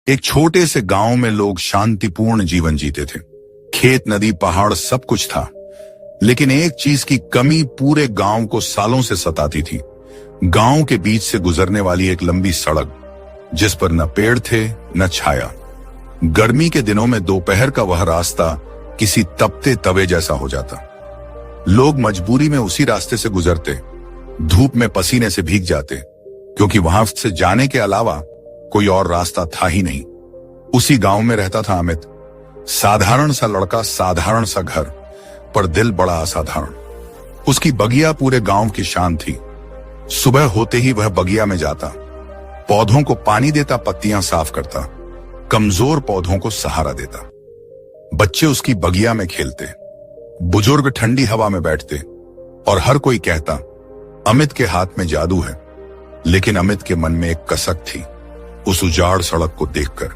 एक छोटे से गांव में लोग शांतिपूर्ण जीवन जीते थे। खेत, नदी, पहाड़ सब कुछ था, लेकिन एक चीज की कमी पूरे गांव को सालों से सताती थी। गांव के बीच से गुजरने वाली एक लंबी सड़क, जिस पर न पेड़ थे न छाया। गर्मी के दिनों में दोपहर का वह रास्ता किसी तपते तवे जैसा हो जाता। लोग मजबूरी में उसी रास्ते से गुजरते, धूप में पसीने से भीग जाते, क्योंकि वहां से जाने के अलावा कोई और रास्ता था ही नहीं। उसी गांव में रहता था अमित। साधारण सा लड़का, साधारण सा घर, पर दिल बड़ा असाधारण। उसकी बगिया पूरे गांव की शान थी। सुबह होते ही वह बगिया में जाता, पौधों को पानी देता, पत्तियां साफ करता, कमजोर पौधों को सहारा देता। बच्चे उसकी बगिया में खेलते, बुजुर्ग ठंडी हवा में बैठते, और हर कोई कहता अमित के हाथ में जादू है। लेकिन अमित के मन में एक कसक थी। उस उजाड़ सड़क को देखकर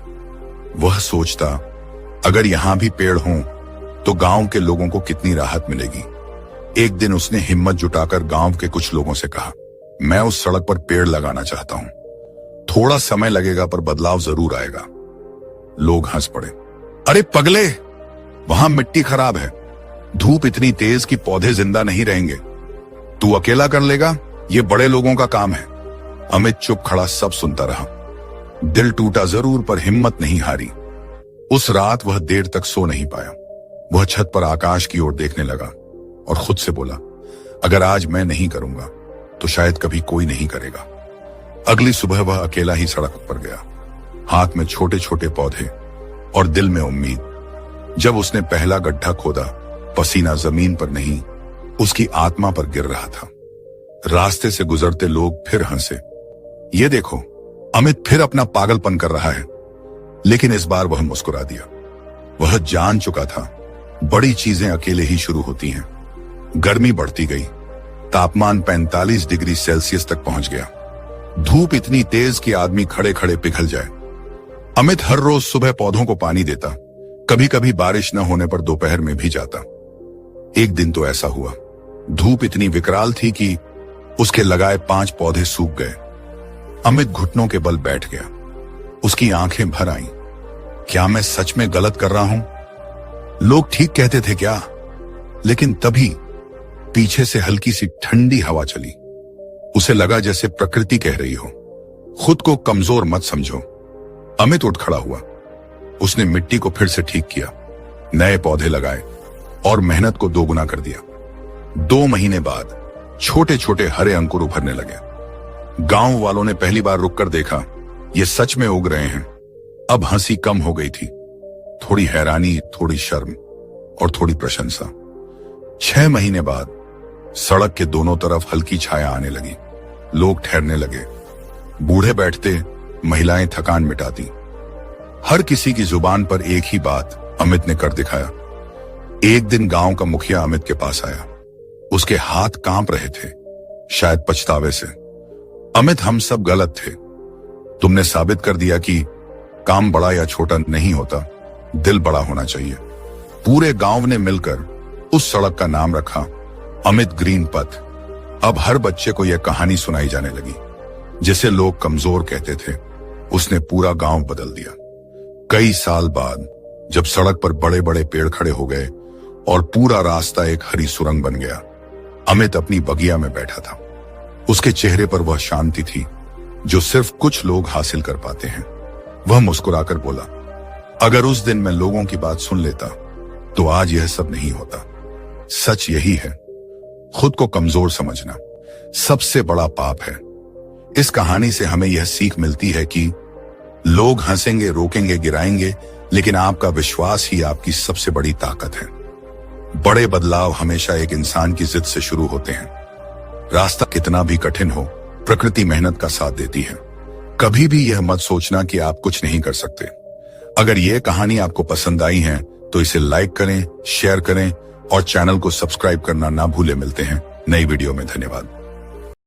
वह सोचता, अगर यहां भी पेड़ हों तो गांव के लोगों को कितनी राहत मिलेगी। एक दिन उसने हिम्मत जुटाकर गांव के कुछ लोगों से कहा, मैं उस सड़क पर पेड़ लगाना चाहता हूं। थोड़ा समय लगेगा पर बदलाव जरूर आएगा। लोग हंस पड़े। अरे पगले, वहां मिट्टी खराब है, धूप इतनी तेज कि पौधे जिंदा नहीं रहेंगे। तू अकेला कर लेगा? ये बड़े लोगों का काम है। अमित चुप खड़ा सब सुनता रहा। दिल टूटा जरूर, पर हिम्मत नहीं हारी। उस रात वह देर तक सो नहीं पाया। वह छत पर आकाश की ओर देखने लगा और खुद से बोला, अगर आज मैं नहीं करूंगा तो शायद कभी कोई नहीं करेगा। अगली सुबह वह अकेला ही सड़क पर गया, हाथ में छोटे छोटे पौधे और दिल में उम्मीद। जब उसने पहला गड्ढा खोदा, पसीना जमीन पर नहीं, उसकी आत्मा पर गिर रहा था। रास्ते से गुजरते लोग फिर हंसे, ये देखो अमित फिर अपना पागलपन कर रहा है। लेकिन इस बार वह मुस्कुरा दिया। वह जान चुका था, बड़ी चीजें अकेले ही शुरू होती हैं। गर्मी बढ़ती गई, तापमान 45 डिग्री सेल्सियस तक पहुंच गया। धूप इतनी तेज कि आदमी खड़े खड़े पिघल जाए। अमित हर रोज सुबह पौधों को पानी देता, कभी कभी बारिश न होने पर दोपहर में भी जाता। एक दिन तो ऐसा हुआ, धूप इतनी विकराल थी कि उसके लगाए 5 पौधे सूख गए। अमित घुटनों के बल बैठ गया। उसकी आंखें भर आईं। क्या मैं सच में गलत कर रहा हूं? लोग ठीक कहते थे क्या? लेकिन तभी पीछे से हल्की सी ठंडी हवा चली। उसे लगा जैसे प्रकृति कह रही हो, खुद को कमजोर मत समझो। अमित उठ खड़ा हुआ। उसने मिट्टी को फिर से ठीक किया, नए पौधे लगाए और मेहनत को दोगुना कर दिया। 2 महीने बाद छोटे छोटे हरे अंकुर उभरने लगे। गांव वालों ने पहली बार रुककर देखा, ये सच में उग रहे हैं। अब हंसी कम हो गई थी, थोड़ी हैरानी, थोड़ी शर्म और थोड़ी प्रशंसा। 6 महीने बाद सड़क के दोनों तरफ हल्की छाया आने लगी। लोग ठहरने लगे, बूढ़े बैठते, महिलाएं थकान मिटाती। हर किसी की जुबान पर एक ही बात अमित ने कर दिखाया। एक दिन गांव का मुखिया अमित के पास आया। उसके हाथ कांप रहे थे, शायद पछतावे से। अमित, हम सब गलत थे। तुमने साबित कर दिया कि काम बड़ा या छोटा नहीं होता, दिल बड़ा होना चाहिए। पूरे गांव ने मिलकर उस सड़क का नाम रखा अमित ग्रीन पथ। अब हर बच्चे को यह कहानी सुनाई जाने लगी। जिसे लोग कमजोर कहते थे, उसने पूरा गांव बदल दिया। कई साल बाद जब सड़क पर बड़े बड़े पेड़ खड़े हो गए और पूरा रास्ता एक हरी सुरंग बन गया, अमित अपनी बगिया में बैठा था। उसके चेहरे पर वह शांति थी जो सिर्फ कुछ लोग हासिल कर पाते हैं। वह मुस्कुराकर बोला, अगर उस दिन मैं लोगों की बात सुन लेता तो आज यह सब नहीं होता। सच यही है, खुद को कमजोर समझना सबसे बड़ा पाप है। इस कहानी से हमें यह सीख मिलती है कि लोग हंसेंगे, रोकेंगे, गिराएंगे, लेकिन आपका विश्वास ही आपकी सबसे बड़ी ताकत है। बड़े बदलाव हमेशा एक इंसान की जिद से शुरू होते हैं। रास्ता कितना भी कठिन हो, प्रकृति मेहनत का साथ देती है। कभी भी यह मत सोचना कि आप कुछ नहीं कर सकते। अगर यह कहानी आपको पसंद आई है तो इसे लाइक करें, शेयर करें और चैनल को सब्सक्राइब करना ना भूलें। मिलते हैं नई वीडियो में। धन्यवाद।